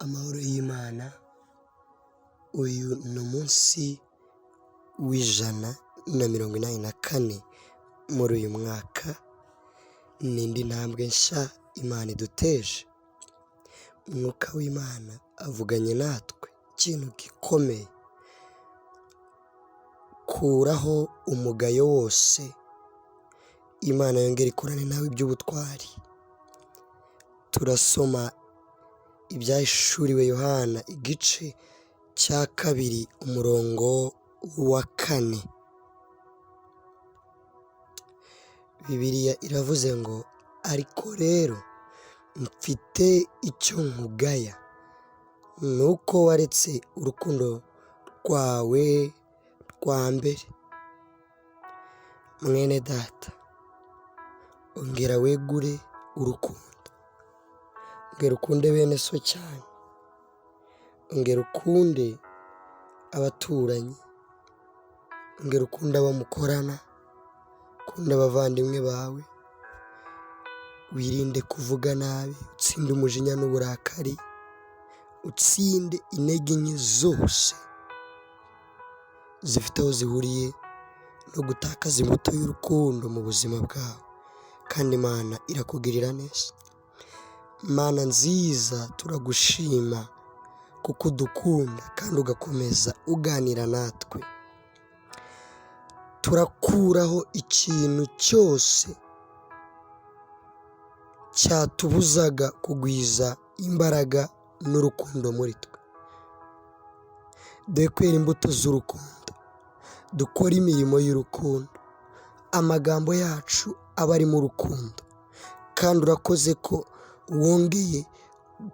Amahoro y'Imana, uyu ni umunsi w'184 muri uyu mwaka, ni indi ntambwe nshya Imana iduteje. Umwuka w'Imana avuganye natwe ikintu gikomeye, kuraho umugayo wose, Imana yongere ikorane nawe iby'ubutwari. Turasoma ibyahishuriwe Yohana igice cya 2 umurongo wa 4. Bibiliya iravuze ngo, ariko rero mfite icyo nkugaya, nuko waretse urukundo rwawe rwa mbere. Mwene data, ongera wegure urukundo, ongera ukunde bene so cyane, ongera ukunde abaturanyi, ongera ukunde abo mukorana, ukunda abavandimwe bawe, wirinde kuvuga nabi, utsinde umujinya n'uburakari, utsinde intege nke zose zifite aho zihuriye no gutakaza imbuto y'urukundo mu buzima bwawe, kandi Imana irakugirira neza. Mana nziza, turagushima kuko udukunda kandi ugakomeza uganira natwe. Turakuraho ikintu cyose cyatubuzaga kugwiza imbaraga n'urukundo muri twe. Dore kwera imbuto z'urukundo, dukora imirimo y'urukundo, amagambo yacu aba ari mu rukundo, kandi urakoze ko wongeye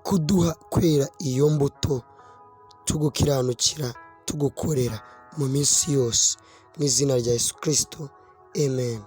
kuduha kwera iyo mbuto, tugukiranukira, tugukorera mu minsi yose, mu izina rya Yesu Kristo, amen.